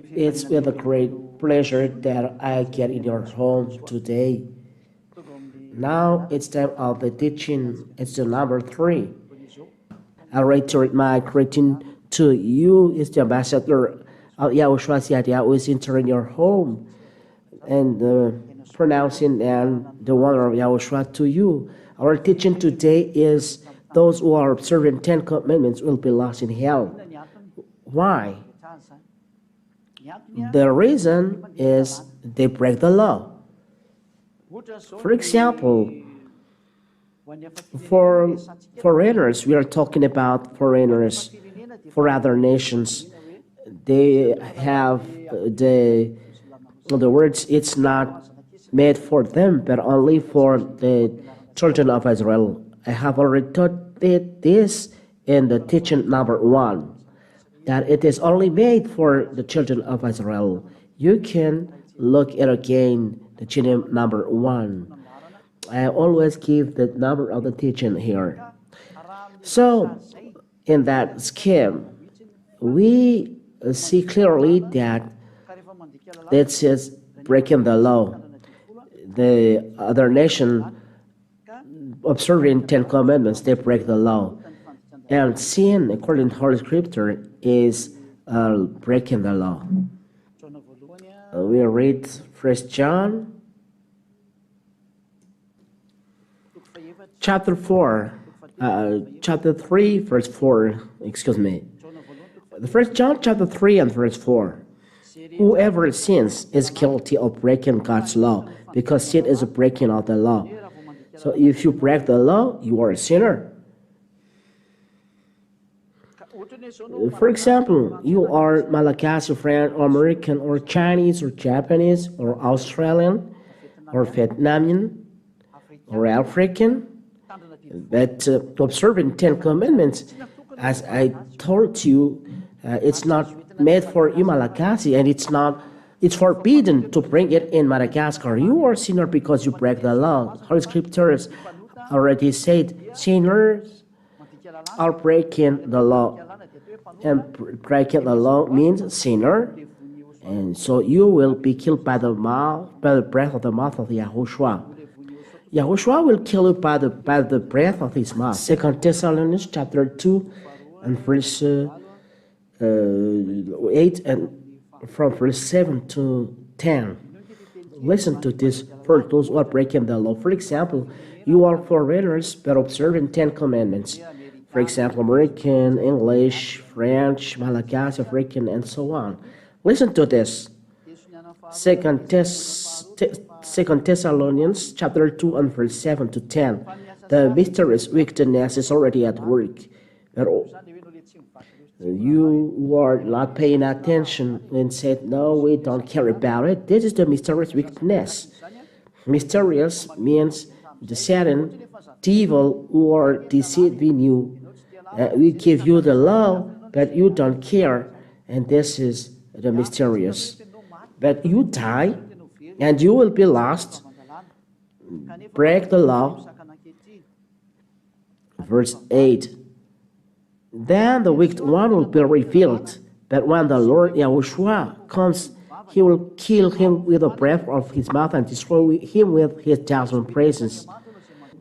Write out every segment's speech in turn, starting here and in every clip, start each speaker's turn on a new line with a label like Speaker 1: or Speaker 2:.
Speaker 1: It's with a great pleasure that I get in your home today. Now it's time of the teaching. It's the number 3. I reiterate my greeting to you. It's the ambassador of YAHOSHUAH who is entering your home and pronouncing and the wonder of YAHOSHUAH to you. Our teaching today is those who are observing 10 commandments will be lost in hell. Why? The reason is they break the law. For example, for foreigners, we are talking about foreigners for other nations. They have the words, it's not made for them, but only for the children of Israel. I have already taught this in the teaching number 1, that it is only made for the children of Israel. You can look at again the teaching number 1. I always give the number of the teaching here. So, in that scheme, we see clearly that this is breaking the law. The other nation observing 10 commandments, they break the law. And sin, according to Holy Scripture, is breaking the law. We read 1 John chapter 3, verse 4, excuse me. The 1 John chapter 3 and verse 4. Whoever sins is guilty of breaking God's law, because sin is a breaking of the law. So if you break the law, you are a sinner. For example, you are Malagasy, French, or American, or Chinese, or Japanese, or Australian, or Vietnamese, or African, but observing 10 commandments, as I told you, it's not made for you Malagasy, and it's forbidden to bring it in Madagascar. You are a sinner because you break the law. Holy Scriptures already said sinners are breaking the law. And breaking the law means sinner. And so you will be killed by the breath of the mouth of Yahushua. Yahushua will kill you by the breath of his mouth. 2 Thessalonians chapter 2 and verse 8 and from verse 7 to 10. Listen to this for those who are breaking the law. For example, you are foreigners but observing 10 commandments. For example, American, English, French, Malagasy, African, and so on. Listen to this. 2 Thessalonians chapter 2 and verse 7 to 10. The mysterious wickedness is already at work. But you were not paying attention and said, no, we don't care about it. This is the mysterious wickedness. Mysterious means the Satan, devil, who are deceiving you. We give you the law, but you don't care. And this is the mysterious. But you die, and you will be lost. Break the law. Verse 8. Then the wicked one will be revealed. But when the Lord Yahushua comes, he will kill him with the breath of his mouth and destroy him with his 1,000 praises.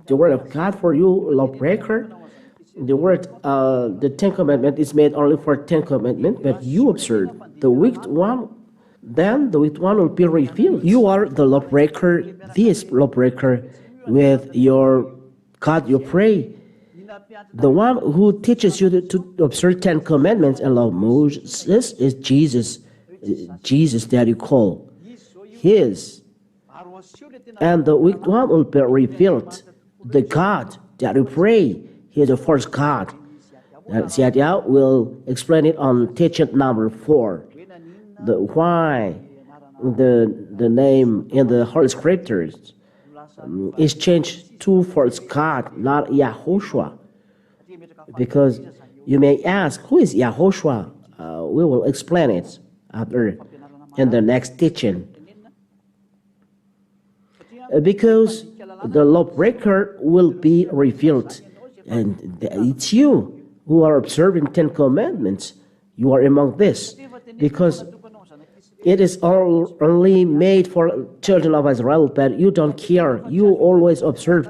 Speaker 1: The word of God for you, lawbreaker. The word, the 10 commandment is made only for 10 commandment, but you observe the wicked one. Then the wicked one will be revealed. You are the lawbreaker, this lawbreaker, with your God you pray. The one who teaches you to observe 10 commandments and love Moses is Jesus. Jesus that you call his. And the wicked one will be revealed. The God that you pray, he is the first God. Ziadia will explain it on teaching number 4. Why the name in the Holy Scriptures is changed to first God, not Yahushua. Because you may ask, who is Yahushua? We will explain it after in the next teaching. Because the lawbreaker will be revealed, and it's you who are observing 10 commandments. You are among this, because It is only made for children of Israel, but you don't care. You always observe.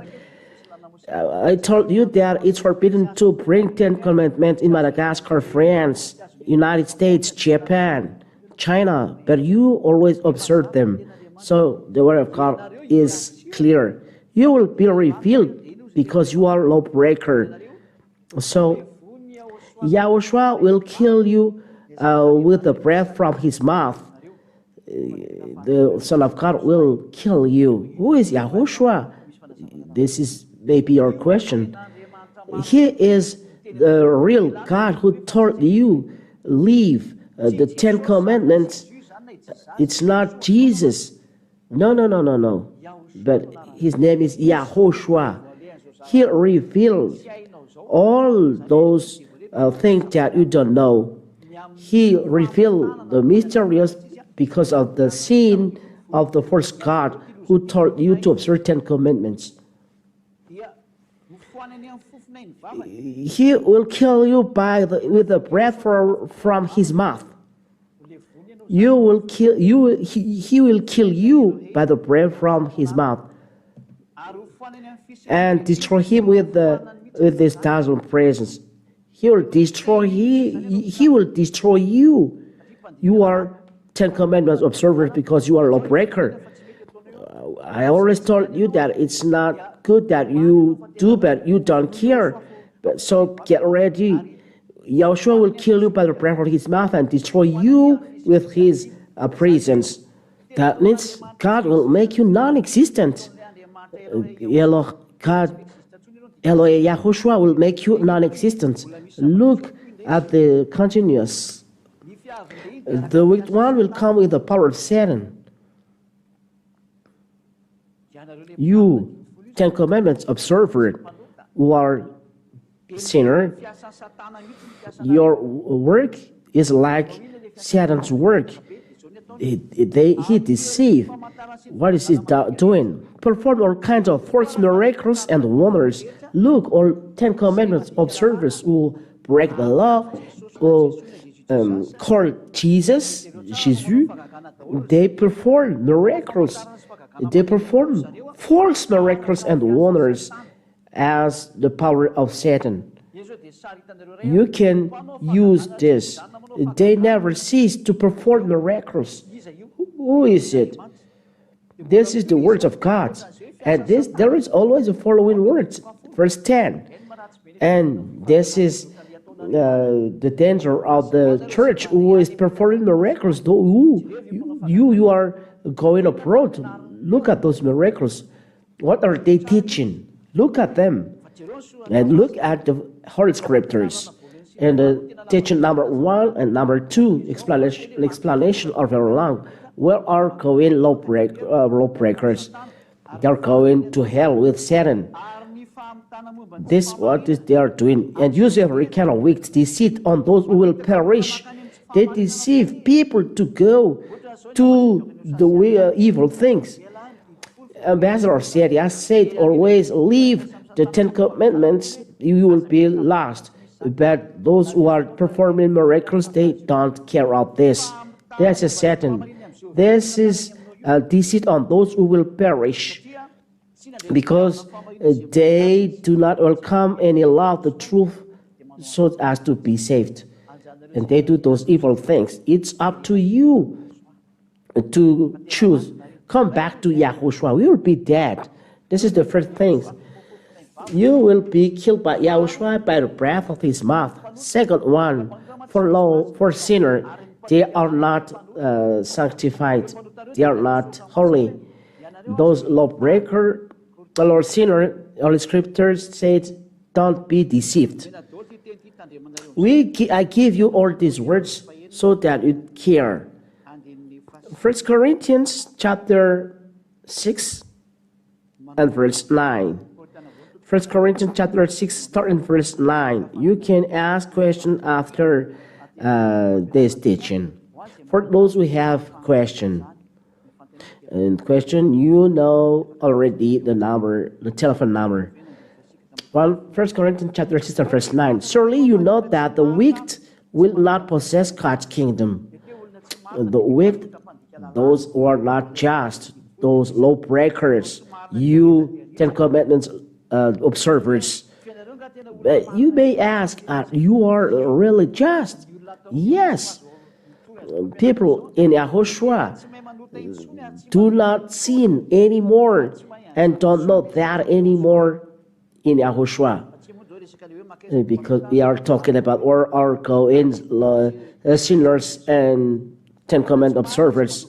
Speaker 1: I told you that it's forbidden to bring 10 commandments in Madagascar, France, United States, Japan, China, but you always observe them. So the word of God is clear. You will be revealed because you are lawbreaker. So Yahushua will kill you with the breath from his mouth. The Son of God will kill you. Who is Yahushua? This is maybe your question. He is the real God who told you leave the 10 commandments. It's not Jesus. No. But his name is Yahoshua. He revealed all those things that you don't know. He revealed the mysterious because of the sin of the first God who told you to observe 10 commandments. He will kill you with the breath from his mouth. He will kill you by the breath from his mouth, and destroy him with his thousand presence. He will destroy you. You are 10 commandments observers because you are a lawbreaker. I always told you that it's not good that you do, but you don't care. But so get ready. Yahushua will kill you by the breath of his mouth and destroy you with his presence. That means God will make you non-existent. Yahushua will make you non-existent. Look at the continuous. The wicked one will come with the power of Satan. You, 10 commandments observer, who are sinner, your work is like Satan's work. He deceives. What is he doing? Perform all kinds of false miracles and wonders. Look, all 10 commandments observers who break the law, who call Jesus, they perform miracles. They perform false miracles and wonders as the power of Satan. You can use this. They never cease to perform miracles. Who is it? This is the words of God. And there is always the following words. Verse 10. And this is the danger of the church who is performing miracles. You are going abroad. Look at those miracles. What are they teaching? Look at them. And look at the Holy Scriptures. And the teaching number 1 and number 2, explanation are very long. Where are going lawbreakers? They're going to hell with Satan. This what they are doing. And use every kind of wicked deceit on those who will perish. They deceive people to go to the evil things. Ambassador said, I said always leave the 10 commandments, you will be lost. But those who are performing miracles, they don't care about this. There's a Satan. This is a deceit on those who will perish, because they do not welcome any law of the truth so as to be saved. And they do those evil things. It's up to you to choose. Come back to Yahushua. We will be dead. This is the first thing. You will be killed by Yahushua by the breath of his mouth. Second one, for sinner, they are not sanctified. They are not holy. Those lawbreaker, or sinner, Holy Scriptures says, don't be deceived. I give you all these words so that you care. 1 Corinthians chapter 6 and verse 9. 1 Corinthians chapter 6, start in verse 9. You can ask questions after this teaching. For those who have question, you know already the number, the telephone number. 1 Corinthians chapter 6 and verse 9. Surely you know that the wicked will not possess God's kingdom. The wicked, those who are not just, those lawbreakers, you Ten Commandments observers. You may ask, you are really just? Yes. People in YAHOSHUAH do not sin anymore and don't know that anymore in YAHOSHUAH. Because we are talking about our going sinners and Ten Commandment observers.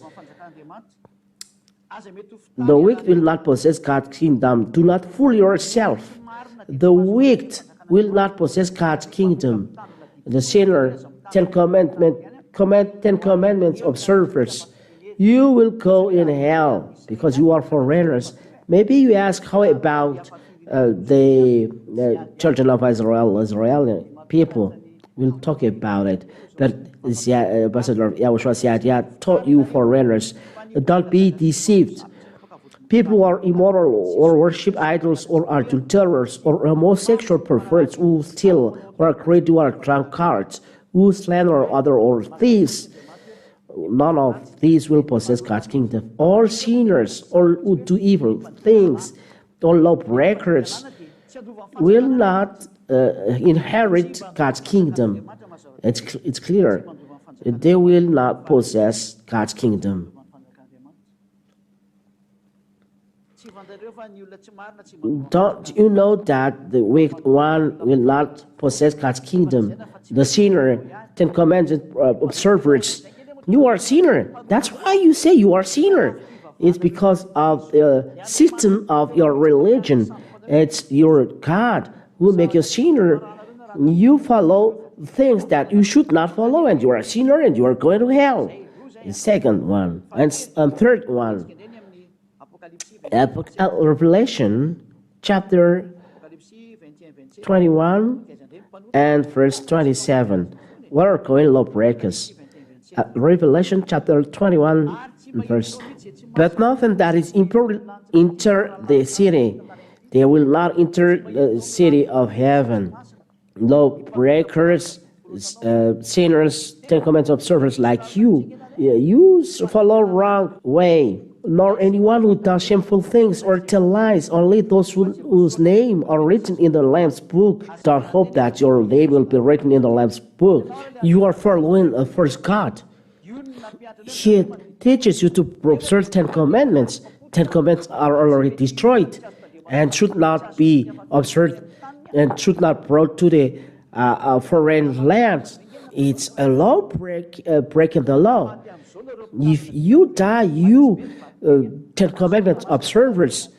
Speaker 1: The wicked will not possess God's kingdom. Do not fool yourself. The wicked will not possess God's kingdom. The sinner, Ten Commandments observers, you will go in hell because you are foreigners. Maybe you ask, how about the children of Israel, Israeli people? We'll talk about it. But Ambassador YAHOSHUAH taught you foreigners, don't be deceived. People who are immoral or worship idols or adulterers or homosexual perverts who steal or are greedy or drunkards, who slander other or thieves, none of these will possess God's kingdom. All sinners, all who do evil things, all lawbreakers will not inherit God's kingdom. It's clear. They will not possess God's kingdom. Don't you know that the wicked one will not possess God's kingdom? The sinner, Ten Commandments observers, you are a sinner. That's why you say you are a sinner. It's because of the system of your religion. It's your God who make you a sinner. You follow things that you should not follow, and you are a sinner, and you are going to hell. The second one and third one. Revelation chapter 21 and verse 27. What are going lawbreakers? Revelation chapter 21 verse. But nothing that is impure enter the city. They will not enter the city of heaven. Lawbreakers, sinners, Ten Commandments observers like you follow wrong way. Nor anyone who does shameful things or tell lies, only those whose name are written in the Lamb's book. Don't hope that your name will be written in the Lamb's book. You are following a first God. He teaches you to observe Ten Commandments. Ten Commandments are already destroyed and should not be observed and should not brought to the foreign lands. It's a law breaking the law. If you die, Ten Commandments observers,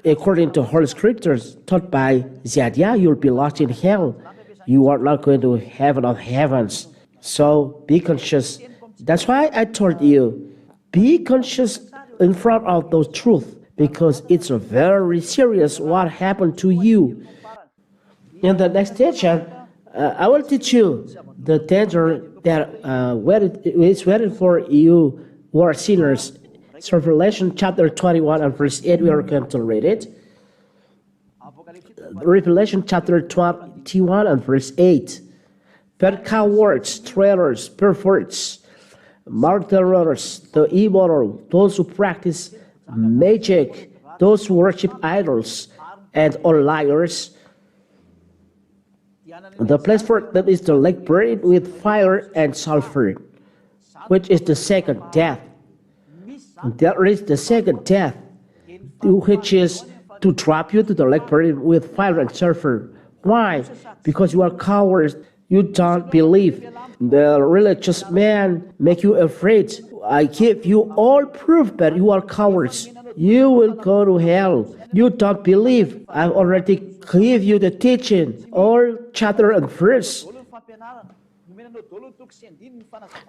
Speaker 1: according to Holy Scriptures taught by Zadiah, you'll be lost in hell. You are not going to heaven of heavens. So be conscious. That's why I told you, be conscious in front of the truth, because it's a very serious what happened to you. In the next teaching, I will teach you the danger that is waiting for you who are sinners. So Revelation chapter 21 and verse 8, we are going to read it. Revelation chapter 21 and verse 8. But cowards, traitors, perverts, murderers, the immoral, those who practice magic, those who worship idols, and all liars, the place for them is the lake burned with fire and sulfur, which is the second death. There is the second death, which is to drop you to the lake burned with fire and sulfur. Why? Because you are cowards. You don't believe. The religious man make you afraid. I give you all proof that you are cowards. You will go to hell. You don't believe. I already gave you the teaching, all chapter and verse.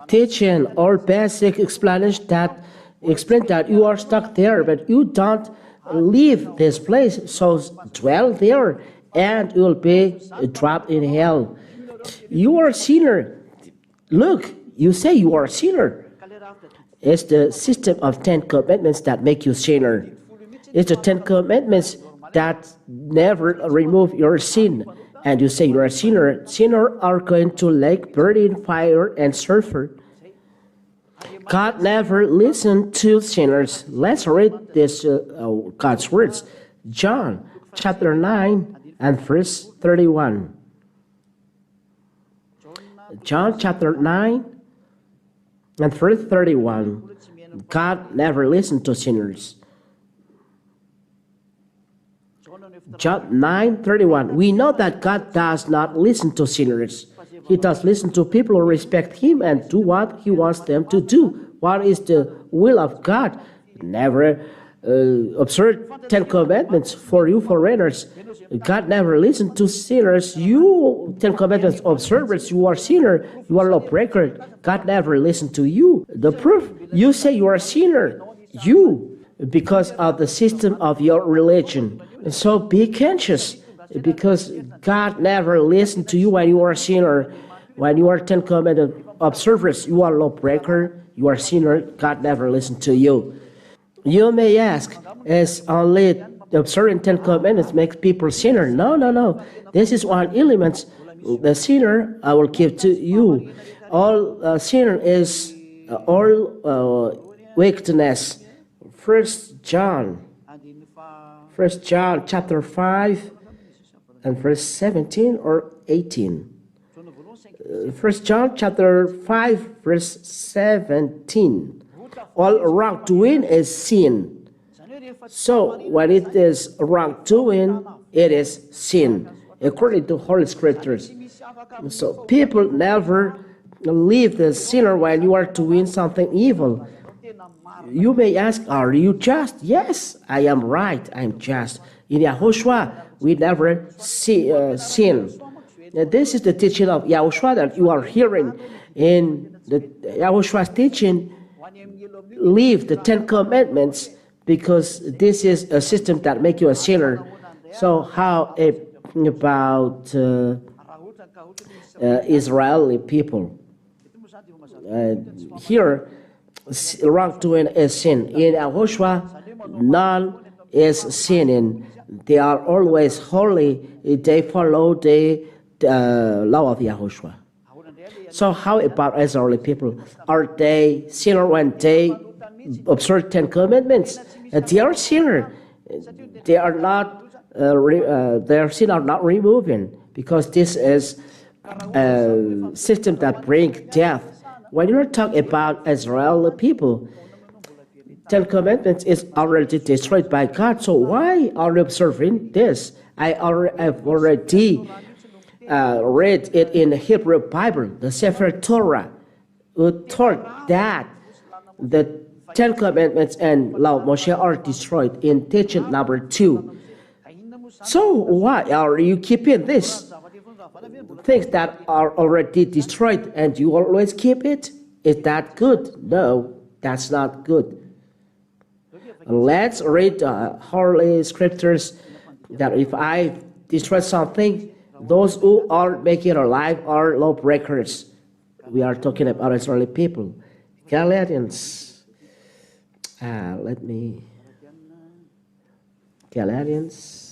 Speaker 1: Teaching all basic explanation that explain that you are stuck there, but you don't leave this place. So dwell there, and you will be dropped in hell. You are a sinner. Look, you say you are a sinner. It's the system of Ten Commandments that make you sinner. It's the Ten Commandments that never remove your sin. And you say you're a sinner. Sinners are going to lake burning fire and sulfur. God never listened to sinners. Let's read this God's words. John chapter 9 and verse 31. John chapter 9 and verse 31. God never listened to sinners. John 9:31. We know that God does not listen to sinners. He does listen to people who respect Him and do what He wants them to do. What is the will of God? Never observe 10 commandments for you foreigners. God never listened to sinners. You 10 commandments observers, you are sinner. You are lawbreaker. God never listened to you. The proof, you say you are a sinner. You, because of the system of your religion. So be conscious, because God never listened to you when you are a sinner. When you are 10 commandment observers, you are lawbreaker, you are sinner. God never listened to you. You may ask, is only observing 10 commandments makes people sinner? No, no, no. This is one element. The sinner I will give to you. All sinner is all wickedness. First John chapter 5 and verse 17 or 18. First John chapter 5 verse 17. All wrongdoing is sin. So when it is wrongdoing, it is sin, according to Holy Scriptures. So people never leave the sinner when you are doing something evil. You may ask, are you just? Yes, I am right, I am just. In YAHOSHUAH, we never sin. This is the teaching of YAHOSHUAH that you are hearing. In the YAHOSHUAH's teaching, leave the 10 commandments, because this is a system that makes you a sinner. So how about Israeli people? Here, wrongdoing is sin. In YAHOSHUAH, none is sinning. They are always holy. They follow the law of YAHOSHUAH. So how about Israeli people? Are they sinner when they observe 10 commandments? They are sinner. They are not. Their sin are not removing, because this is a system that brings death. When you talk about Israeli people, 10 commandments is already destroyed by God. So why are you observing this? I've already read it in the Hebrew Bible, the Sefer Torah, who taught that the 10 commandments and law of Moshe are destroyed in teaching number 2. So why are you keeping this? Things that are already destroyed and you always keep it? Is that good? No, that's not good. Let's read Holy Scriptures that if I destroy something, those who are making it alive are lawbreakers. We are talking about Israeli people. Galatians. Galatians.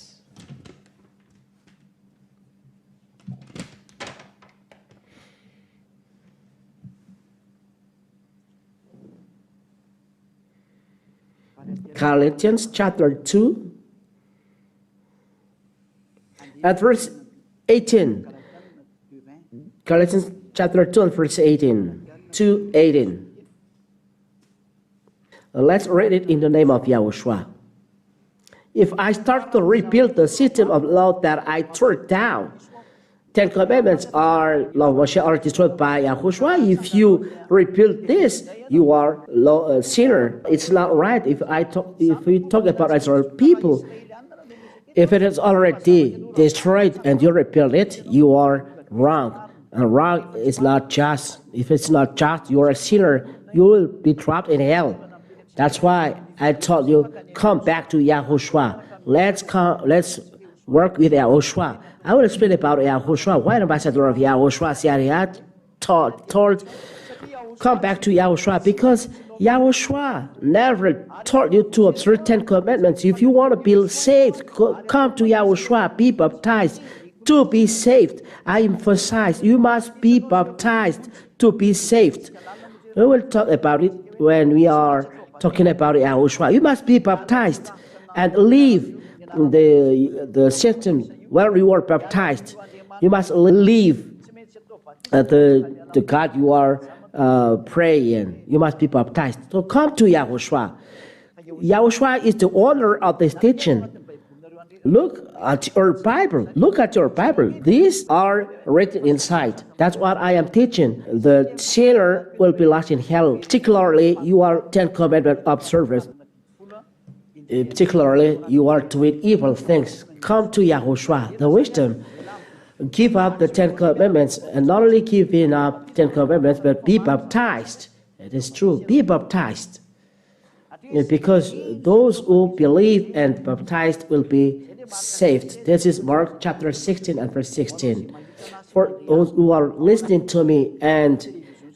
Speaker 1: Galatians chapter 2 at verse 18. Galatians chapter 2 and verse 18. 2:18. Let's read it in the name of YAHOSHUAH. If I start to rebuild the system of law that I tore down, 10 commandments are law of Moshe are destroyed by YAHOSHUAH. If you rebuild this, you are a sinner. It's not right. If we talk about Israel people, if it is already destroyed and you rebuild it, you are wrong. And wrong is not just. If it's not just, you are a sinner. You will be trapped in hell. That's why I told you, come back to YAHOSHUAH. Let's work with YAHOSHUAH. I will explain about YAHOSHUAH. Why an ambassador of YAHOSHUAH Syariat told, come back to YAHOSHUAH, because YAHOSHUAH never taught you to observe 10 commandments. If you want to be saved, come to YAHOSHUAH, be baptized to be saved. I emphasize, you must be baptized to be saved. We will talk about it when we are talking about YAHOSHUAH. You must be baptized and leave the system where you are baptized. You must leave the God you are praying. You must be baptized. So come to YAHOSHUAH. YAHOSHUAH is the owner of this teaching. Look at your Bible. Look at your Bible. These are written inside. That's what I am teaching. The sinner will be lost in hell. Particularly, you are 10 commandment observers. Particularly, you are doing evil things. Come to YAHOSHUAH, the wisdom. Give up the 10 commandments, and not only giving up 10 commandments, but be baptized. It is true. Be baptized. Because those who believe and baptized will be saved. This is Mark chapter 16 and verse 16. For those who are listening to me and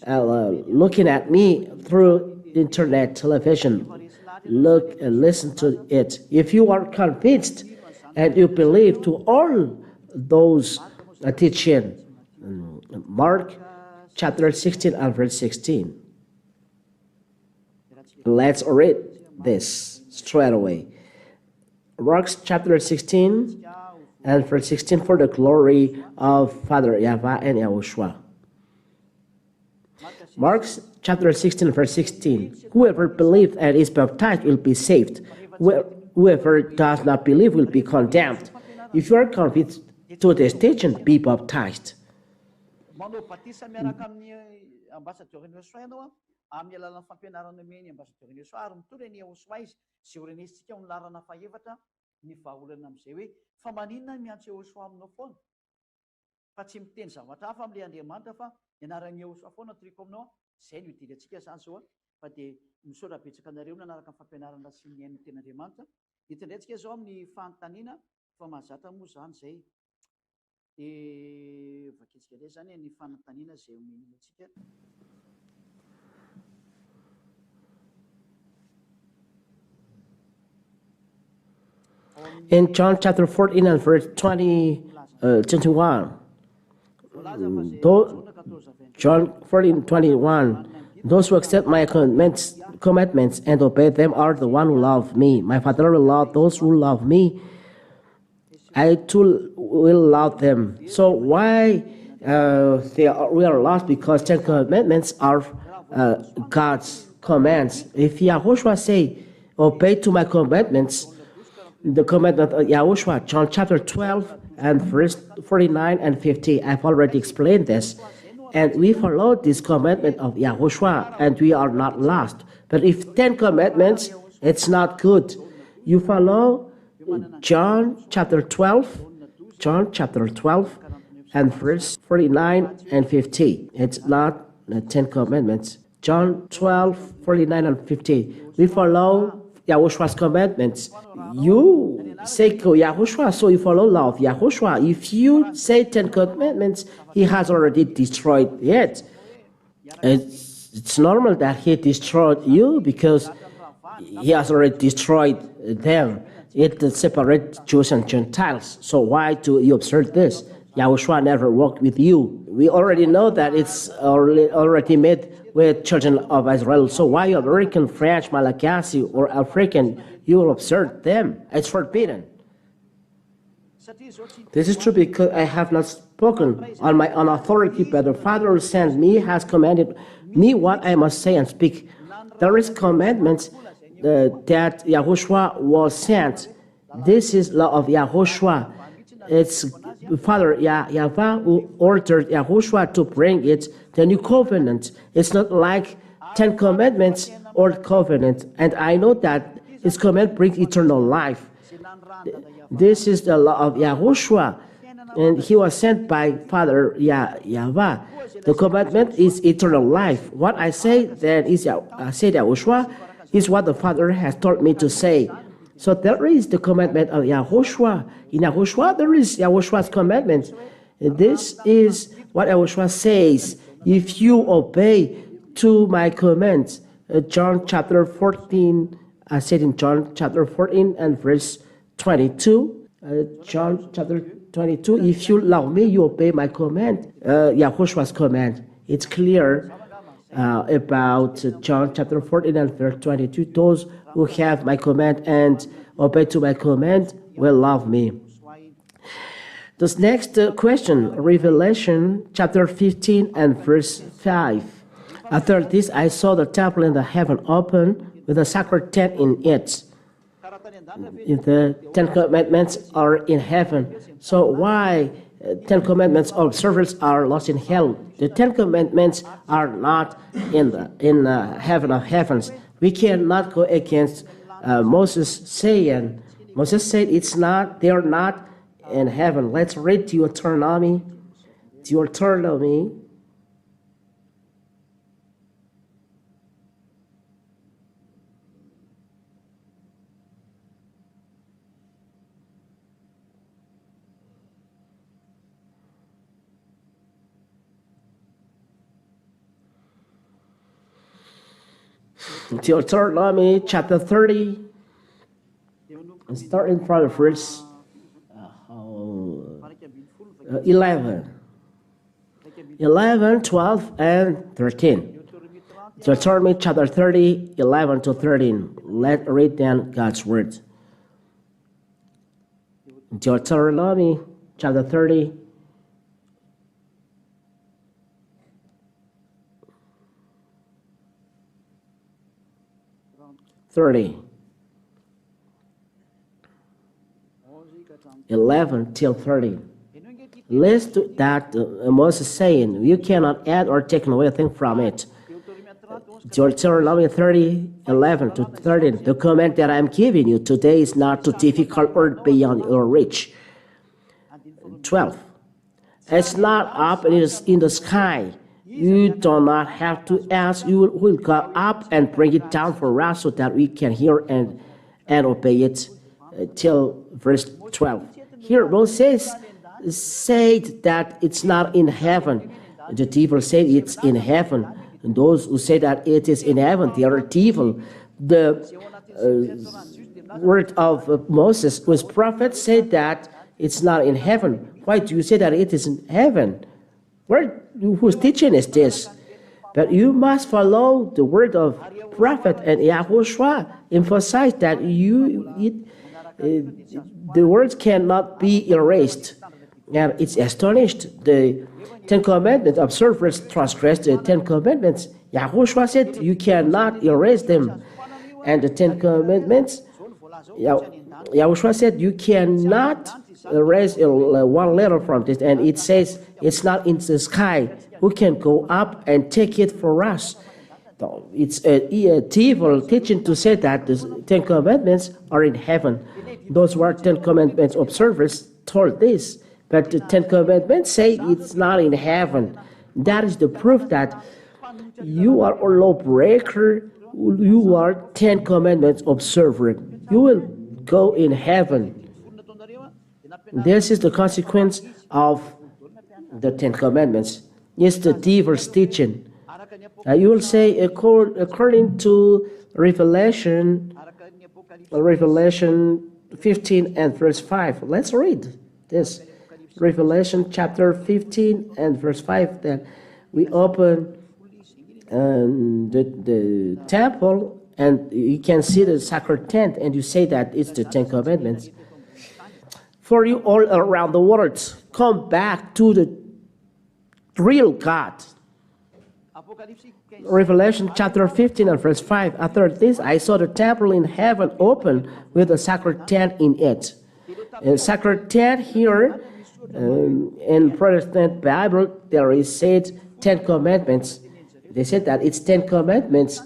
Speaker 1: looking at me through internet, television, look and listen to it. If you are convinced and you believe to all those teaching, Mark chapter 16 and verse 16. Let's read this straight away. Mark chapter 16 and verse 16, for the glory of Father YAHVAH and YAHOSHUAH. Mark chapter 16 verse 16. Whoever believes and is baptized will be saved. Whoever does not believe will be condemned. If you are convinced to this teaching, be baptized.
Speaker 2: Amin'ny alalan'ny fampianarana meny ambassadeur YAHOSHUAH ary mitondra ny YAHOSHUAH izy sy orenesitsika amin'ny larana fahaefatra ny vahaolana amin'izay hoe fa maninona miantso YAHOSHUAH aminao foana fa tsy miteny zavatra hafa amin'ilay Andriamanitra fa ianaran'ny YAHOSHUAH foana triko aminao izay no idirantsika izany zao fa dia misaotra betsaka anareo nanaraka amin'ny fampianarana sy ny ain'ny ten'Andriamanitra hitandraitsika zao amin'ny fanontaniana fa mahazatra moa zany izay dia vaketsika indray zany ny fanontaniana izay omentsika.
Speaker 1: In John chapter 14 and verse 21, John 14:21, those who accept my commandments and obey them are the one who love me. My Father will love those who love me. I too will love them. So why we are lost? Because 10 commandments are God's commands. If YAHOSHUAH say, obey to my commandments, the commandment of YAHOSHUAH, John chapter 12 and verse 49 and 50. I've already explained this. And we follow this commandment of YAHOSHUAH and we are not lost. But if 10 commandments, it's not good. You follow John chapter 12 and verse 49 and 50. It's not the 10 commandments. John 12, 49 and 50. We follow YAHOSHUAH's commandments. You say YAHOSHUAH, so you follow law of YAHOSHUAH. If you say 10 commandments, he has already destroyed it. It's normal that he destroyed you because he has already destroyed them. It separates Jews and Gentiles. So why do you observe this? YAHOSHUAH never walked with you. We already know that it's already made with children of Israel. So why American, French, Malagasy, or African, you will observe them? It's forbidden. This is true because I have not spoken on my own authority, but the Father who sent me has commanded me what I must say and speak. There is commandments that YAHOSHUAH was sent. This is law of YAHOSHUAH. It's Father YAHVAH who ordered YAHOSHUAH to bring it, the new covenant. It's not like 10 commandments or covenant. And I know that his command brings eternal life. This is the law of YAHOSHUAH. And he was sent by Father YAHVAH. The commandment is eternal life. What I say then is YAHOSHUAH is what the Father has told me to say. So there is the commandment of YAHOSHUAH. In YAHOSHUAH, there is YAHOSHUAH's commandment. And this is what YAHOSHUAH says. If you obey to my commands, John chapter 14, I said in John chapter 14 and verse 22, John chapter 22, if you love me, you obey my command, YAHOSHUAH's command. It's clear. about John chapter 14 and verse 22. Those who have my command and obey to my command will love me. This next question, Revelation chapter 15 and verse 5. After this, I saw the temple in the heaven open with a sacred tent in it. If the Ten Commandments are in heaven, so why Ten Commandments observers are lost in hell? The Ten Commandments are not in heaven of heavens. We cannot go against Moses saying. Moses said it's not. They are not in heaven. Let's read Deuteronomy. Deuteronomy. Deuteronomy chapter 30, starting from verse 11, 12, and 13. Deuteronomy chapter 30, 11 to 13. Let's read then God's word. Deuteronomy chapter 30, 11 till 13. Lest that Moses saying, you cannot add or take away a thing from it. Deuteronomy 30, 11 to 13. The command that I am giving you today is not too difficult or beyond your reach. 12. It's not up, it is in the sky. You do not have to ask. You will go up and bring it down for us so that we can hear and obey it. Till verse 12. Here Moses said that it's not in heaven. The devil said it's in heaven. And those who say that it is in heaven, they are devil. The word of Moses, who is prophet, said that it's not in heaven. Why do you say that it is in heaven? Whose teaching is this? But you must follow the word of prophet, and YAHOSHUAH emphasized that the words cannot be erased. And it's astonished. The Ten Commandments observers transgressed the Ten Commandments. YAHOSHUAH said you cannot erase them. And the Ten Commandments, YAHOSHUAH said you cannot erase one letter from this. And it says it's not in the sky. Who can go up and take it for us? It's a devil teaching to say that the Ten Commandments are in heaven. Those who are Ten Commandments observers told this. But the Ten Commandments say it's not in heaven. That is the proof that you are a lawbreaker. You are Ten Commandments observer. You will go in heaven. This is the consequence of the Ten Commandments. It's the devil's teaching. You will say, according to Revelation 15 and verse 5. Let's read this. Revelation chapter 15 and verse 5. Then we open the temple, and you can see the sacred tent, and you say that it's the Ten Commandments. For you all around the world, come back to the real God. Revelation chapter 15 and verse 5. After this, I saw the temple in heaven open with a sacred tent in it. A sacred tent here, in Protestant Bible, there is said 10 Commandments. They said that it's 10 Commandments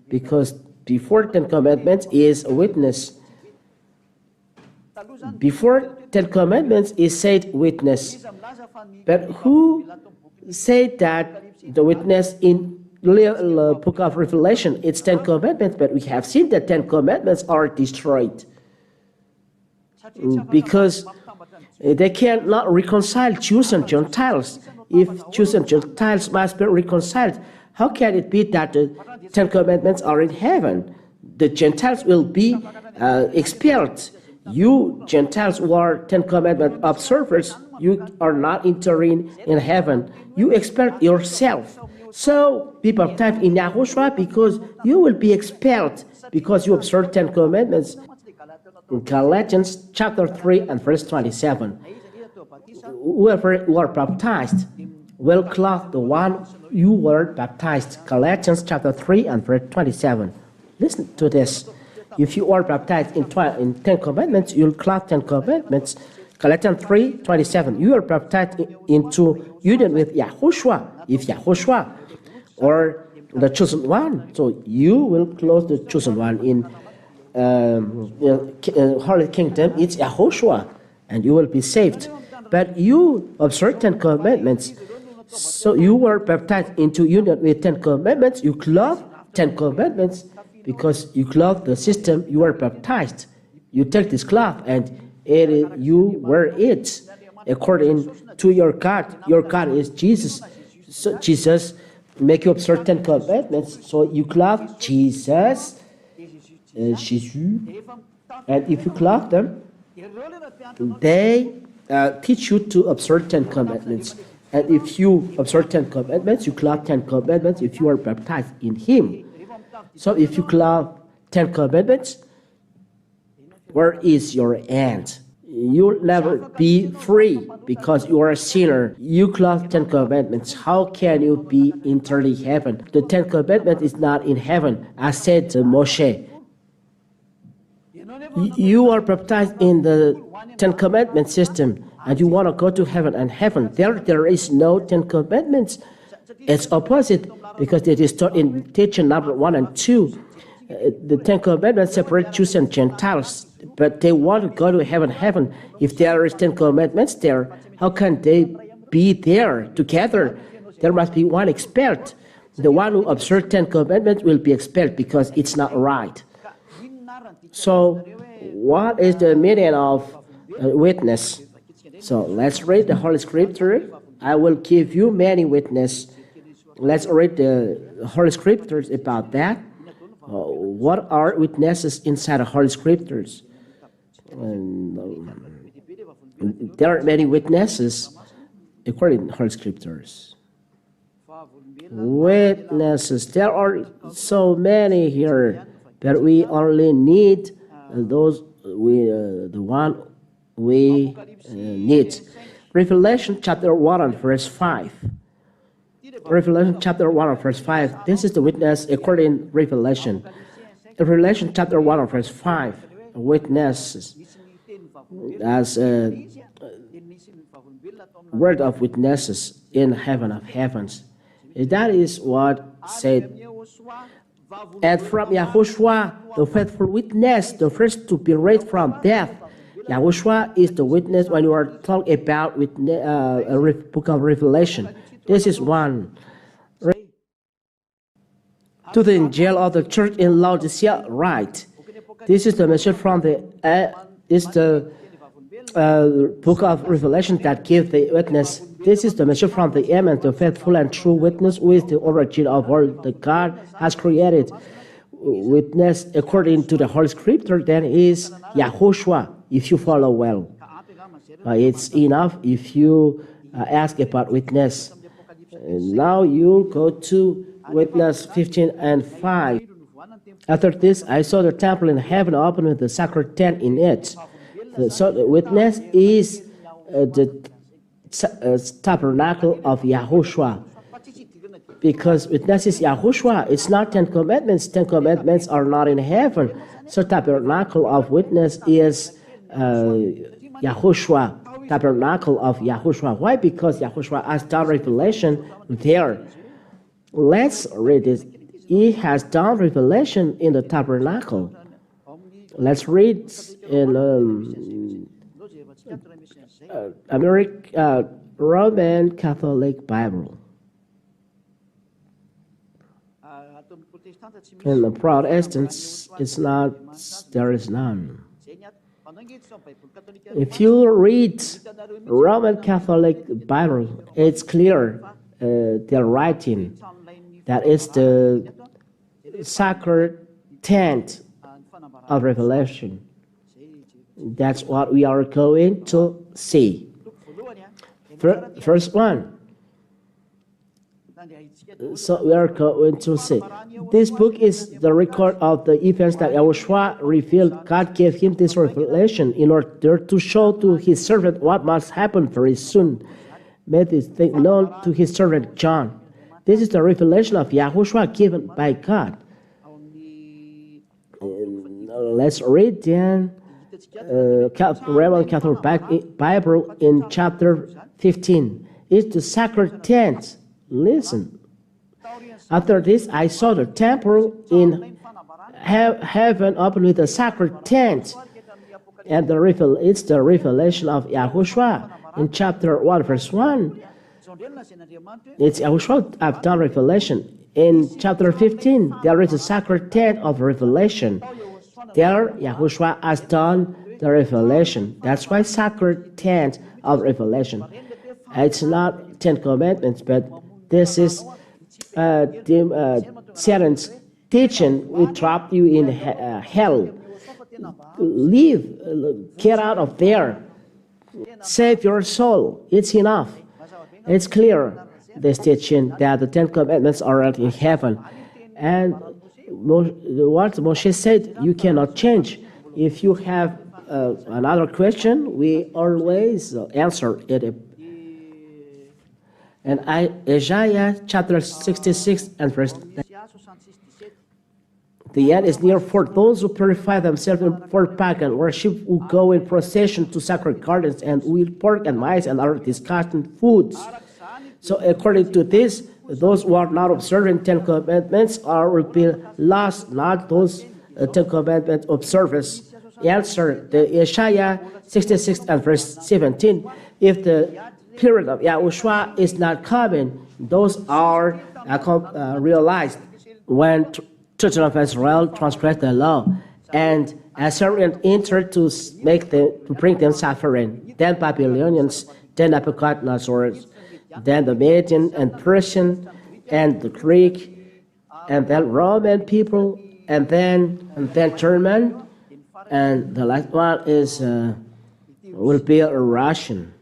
Speaker 1: because before 10 Commandments is a witness. Before 10 Commandments is said witness. But who said that the witness in the book of Revelation, it's 10 Commandments, but we have seen that 10 Commandments are destroyed because they cannot reconcile Jews and Gentiles. If Jews and Gentiles must be reconciled, how can it be that the 10 Commandments are in heaven? The Gentiles will be expelled. You Gentiles who are Ten Commandment observers, you are not entering in heaven. You expel yourself. So be baptized in YAHOSHUAH because you will be expelled because you observe Ten Commandments. In Galatians chapter 3 and verse 27, whoever were baptized will clothe the one you were baptized. Galatians chapter 3 and verse 27. Listen to this. If you are baptized in 10 commandments, you'll clothe 10 commandments. Galatians 3:27. You are baptized into union with YAHOSHUAH, if YAHOSHUAH, or the chosen one. So you will clothe the chosen one in Holy Kingdom. It's YAHOSHUAH, and you will be saved. But you observe 10 commandments. So you were baptized into union with 10 commandments. You clothe 10 commandments because you clothe the system you were baptized. You take this cloth and you wear it according to your God. Your God is Jesus. So Jesus make you observe 10 commandments. So you clothe Jesus, Jesus, and if you clothe them, they teach you to observe 10 commandments. And if you observe 10 commandments, you clothe 10 commandments if you are baptized in Him. So if you clothe 10 commandments, where is your end? You'll never be free because you are a sinner. You clothe 10 commandments. How can you be entered heaven? The 10 commandments is not in heaven. I said to Moshe, you are baptized in the 10 commandment system and you want to go to heaven, and heaven, there is no 10 commandments. It's opposite because it is taught in teaching number 1 and 2. The 10 commandments separate Jews and Gentiles, but they want to go to heaven. If there is 10 commandments there, how can they be there together? There must be one expelled. The one who observes 10 commandments will be expelled because it's not right. So what is the meaning of witness? So let's read the Holy Scripture. I will give you many witnesses. Let's read the Holy Scriptures about that. What are witnesses inside the Holy Scriptures? There are many witnesses according to the Holy Scriptures. Witnesses. There are so many here, but we only need the one we need. Revelation chapter 1 and verse 5. Revelation chapter 1 and verse 5. This is the witness according to Revelation. Revelation chapter 1 and verse 5. Witnesses as a word of witnesses in heaven of heavens. That is what said. And from YAHOSHUAH, the faithful witness, the first to be raised from death. YAHOSHUAH is the witness when you are talking about book of Revelation. This is one. To the angel of the church in Laodicea, write. This is the message from the book of Revelation that gives the witness. This is the message from the Amen, the faithful and true witness, who is the origin of all that God has created. Witness according to the Holy Scripture then is YAHOSHUAH, if you follow well. It's enough if you ask about witness. Now you go to witness 15 and 5. After this, I saw the temple in heaven open with the sacred tent in it. So the witness is the tabernacle of YAHOSHUAH. Because witness is YAHOSHUAH, it's not 10 commandments. 10 commandments are not in heaven. So tabernacle of witness is YAHOSHUAH, tabernacle of YAHOSHUAH. Why? Because YAHOSHUAH has done revelation there. Let's read this. He has done revelation in the tabernacle. Let's read in Roman Catholic Bible. In the Protestants, there is none. If you read Roman Catholic Bible, it's clear their writing that is the sacred tent of revelation. That's what we are going to see. First one. So we are going to see. This book is the record of the events that YAHOSHUAH revealed. God gave him this revelation in order to show to his servant what must happen very soon. Made this thing known to his servant John. This is the revelation of YAHOSHUAH given by God. Let's read then Reverend Catholic Bible in chapter 15. It's the sacred tent. Listen. After this, I saw the temple in heaven open with a sacred tent. And it's the revelation of YAHOSHUAH. In chapter 1, verse 1, it's YAHOSHUAH have done revelation. In chapter 15, there is a sacred tent of revelation. There, YAHOSHUAH has done the revelation. That's why sacred tent of revelation. It's not 10 commandments, but this is Satan's teaching. We trap you in hell. Leave, get out of there. Save your soul. It's enough. It's clear, this teaching, that the 10 commandments are already in heaven. And what Moshe said, you cannot change. If you have another question, we always answer it. And Isaiah chapter 66 and verse 9. The end is near for those who purify themselves for pagan worship, who go in procession to sacred gardens, and who eat pork and mice and other disgusting foods. So according to this, those who are not observing 10 commandments will be lost, not those 10 commandment observers. Answer the Isaiah 66 and verse 17. If the period of YAHOSHUAH is not coming, those are realized when children of Israel transgressed the law, and Assyrians entered to bring them suffering. Then Babylonians, then Nebuchadnezzar, then the Median and Persian, and the Greek, and then Roman people, and then German, and the last one is will be a Russian.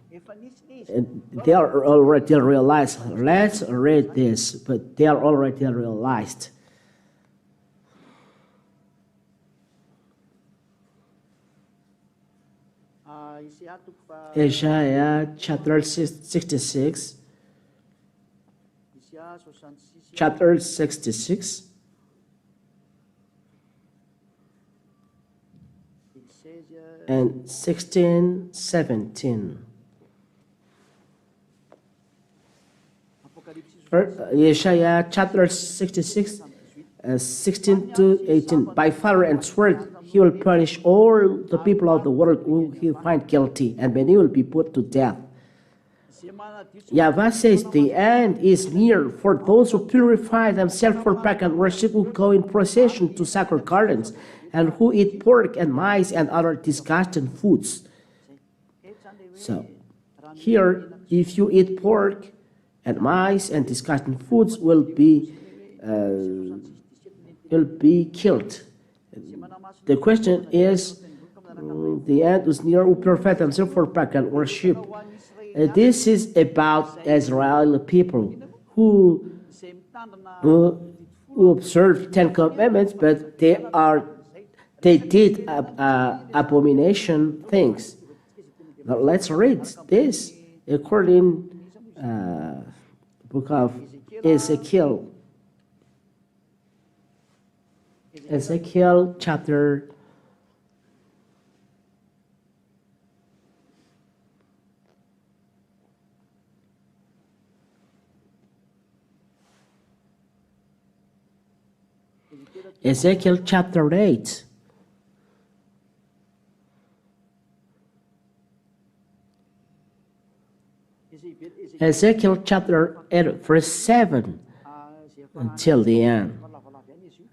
Speaker 1: They are already realized. Let's read this, but they are already realized. Isaiah chapter 66. Chapter 66. And 16, 17. Isaiah chapter 66, 16 to 18. By fire and sword he will punish all the people of the world who he find guilty, and many will be put to death. YAHVAH says the end is near for those who purify themselves for pagan worship, who go in procession to sacred gardens, and who eat pork and mice and other disgusting foods. So, here, if you eat pork and mice and disgusting foods, will be killed. The question is, the end is near, who purify themselves for pagan worship. This is about Israeli people who observe 10 commandments, but they did abomination things. Now let's read this according book of Ezekiel. Ezekiel chapter 8. Ezekiel chapter 8, verse 7 until the end.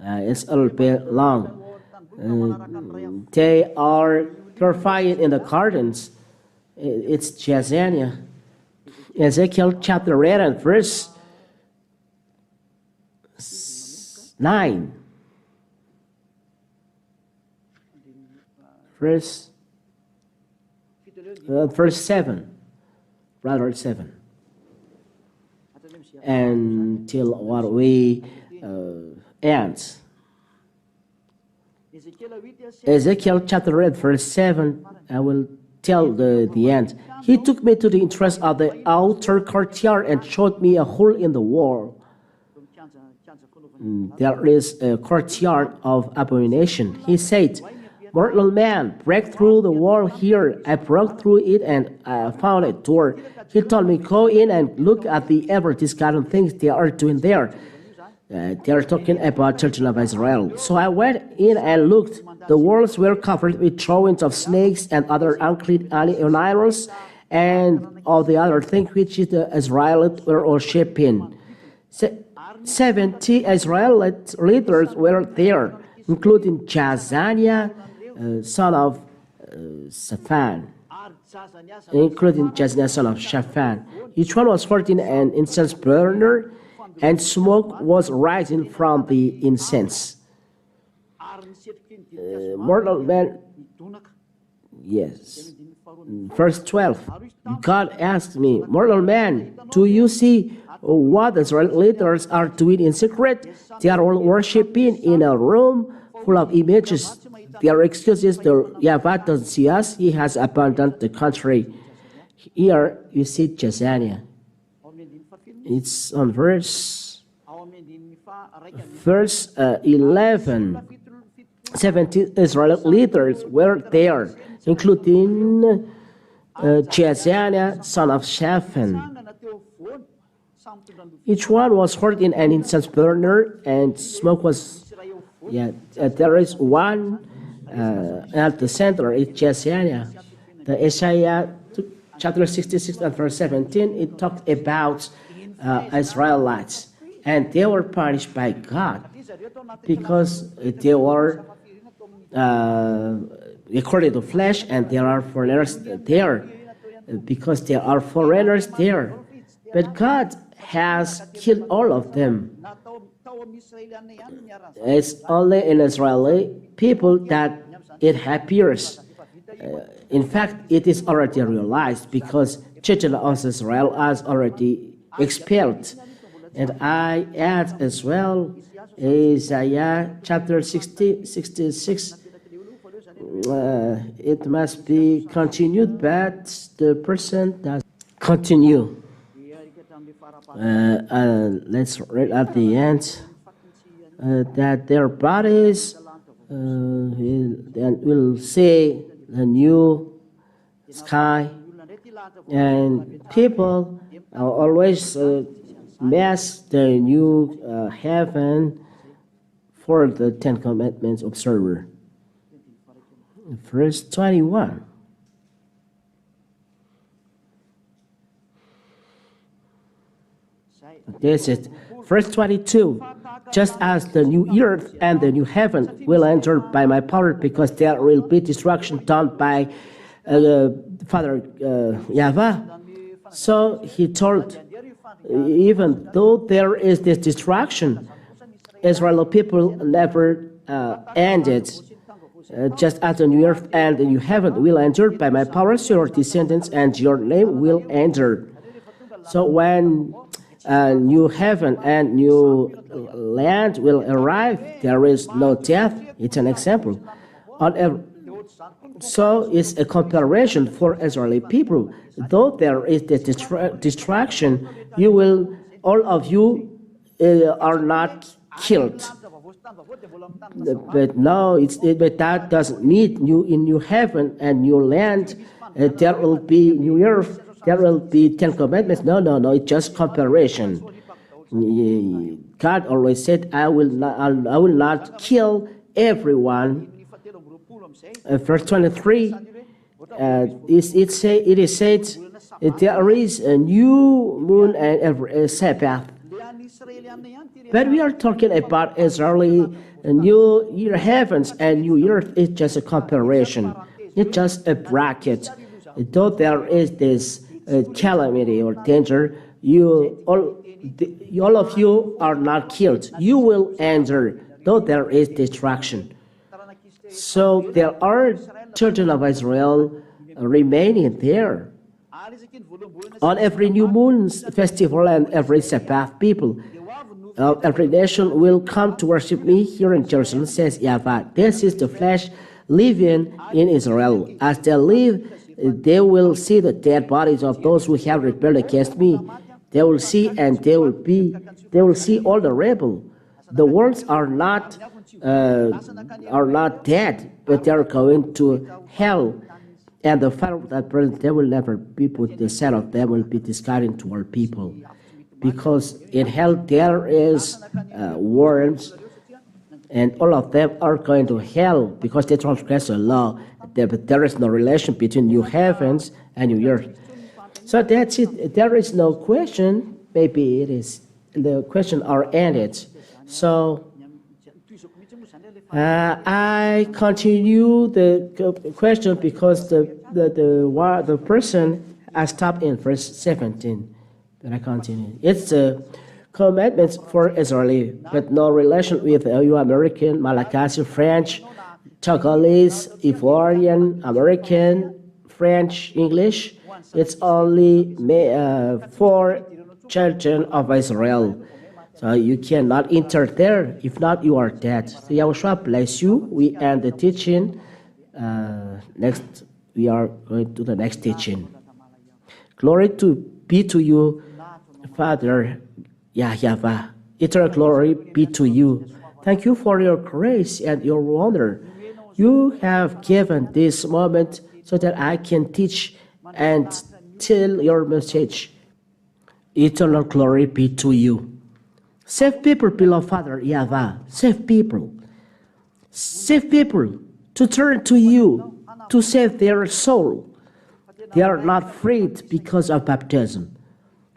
Speaker 1: It's a little bit long. They are purifying in the gardens. It's Jezania. Ezekiel chapter 8 and verse 9. Verse verse 7, rather 7. Until what we end. Ezekiel chapter 8, verse 7, I will tell the end. He took me to the entrance of the outer courtyard and showed me a hole in the wall. There is a courtyard of abomination. He said, "Mortal man, break through the wall here." I broke through it and I found a door. He told me, "Go in and look at the ever-discarded things they are doing there." They are talking about children of Israel. So I went in and looked. The walls were covered with drawings of snakes and other unclean animals and all the other things which the Israelites were worshipping. 70 Israelite leaders were there, including Jazaniah, son of Shaphan. Each one was holding an incense burner, and smoke was rising from the incense. Mortal man, yes. Verse 12, God asked me, "Mortal man, do you see what the Israel leaders are doing in secret? They are all worshipping in a room full of images. Their excuse is that YAHVAH doesn't see us. He has abandoned the country." Here you see Jazaniah. It's on verse 11. 70 Israeli leaders were there, including Jazaniah, son of Shaphan. Each one was holding an incense burner, and smoke was. There is one at the center. It's Jazaniah. The Isaiah chapter 66 and verse 17. It talked about Israelites, and they were punished by God because they were according to flesh, and there are foreigners there because there are foreigners there. But God has killed all of them. It's only in Israeli people that it appears. In fact, it is already realized because children of Israel are already expelled. And I add as well Isaiah chapter 66. It must be continued, but the person does continue. Let's read at the end that their bodies will see the new sky, and people always mass the new heaven for the Ten Commandments observer. Verse 21. This is verse 22. Just as the new earth and the new heaven will enter by my power, because there will be destruction done by Father YAHVAH. So he told, even though there is this destruction, Israeli people never ended. Just as the new earth and the new heaven will enter by my power, so your descendants and your name will enter. So when new heaven and new land will arrive, there is no death. It's an example. So it's a comparison for Israeli people. Though there is the destruction, you will, all of you are not killed. But no, but that doesn't mean new heaven and new land. There will be new earth. There will be 10 commandments. No, it's just comparison. God always said, I will not kill everyone. Verse 23, it is said, there is a new moon and a Sabbath. But we are talking about Israeli new year heavens and new earth. It's just a comparison. It's just a bracket. Though there is this calamity or danger, all of you are not killed. You will enter, though there is destruction. So there are children of Israel remaining there. On every new moon festival and every Sabbath, people of every nation will come to worship me here in Jerusalem, says YAHVAH. This is the flesh living in Israel. As they live, they will see the dead bodies of those who have rebelled against me. They will see and they will see all the rebel. The worlds are not dead, but they are going to hell. And the fire of that person, they will never be put, the set of them will be discarded to our people. Because in hell there is worms, and all of them are going to hell because they transgress the law. But there is no relation between new heavens and new earth. So that's it. There is no question. Maybe it is. The questions are ended. So I continue the question because the person has stopped in verse 17. But I continue. It's the commandments for Israeli, but no relation with you American, Malagasy, French, Togolese, Ivorian, American, French, English. It's only for children of Israel. So you cannot enter there. If not, you are dead. So YAHOSHUAH bless you. We end the teaching. Next, we are going to the next teaching. Glory be to you, Father YAHVAH. Eternal glory be to you. Thank you for your grace and your honor. You have given this moment so that I can teach and tell your message. Eternal glory be to you. Save people, beloved Father YAHVAH. Save people. Save people to turn to you to save their soul. They are not freed because of baptism.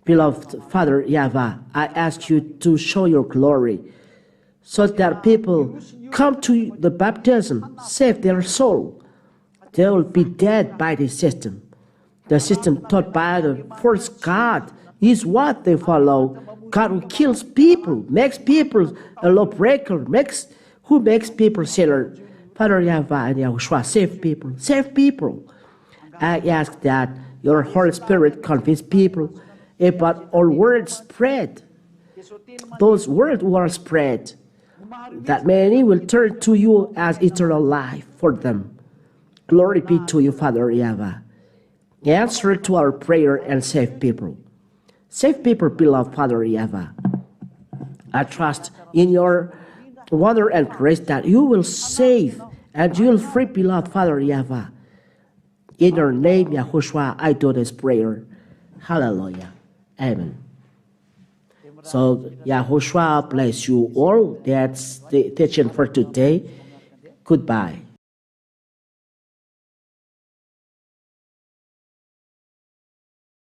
Speaker 1: Beloved Father YAHVAH, I ask you to show your glory so that people come to the baptism, save their soul. They will be dead by the system. The system taught by the first God is what they follow. God who kills people, makes people a lawbreaker, who makes people sinner. Father YAHVAH and YAHOSHUAH, save people, save people. I ask that your Holy Spirit convince people about all words spread. Those words who are spread, that many will turn to you as eternal life for them. Glory be to you, Father YAHVAH. Answer to our prayer and save people. Save people, beloved Father YAHVAH. I trust in your wonder and grace that you will save and you will free, beloved Father YAHVAH. In your name, YAHOSHUAH, I do this prayer. Hallelujah. Amen. So, YAHOSHUAH bless you all. That's the teaching for today. Goodbye.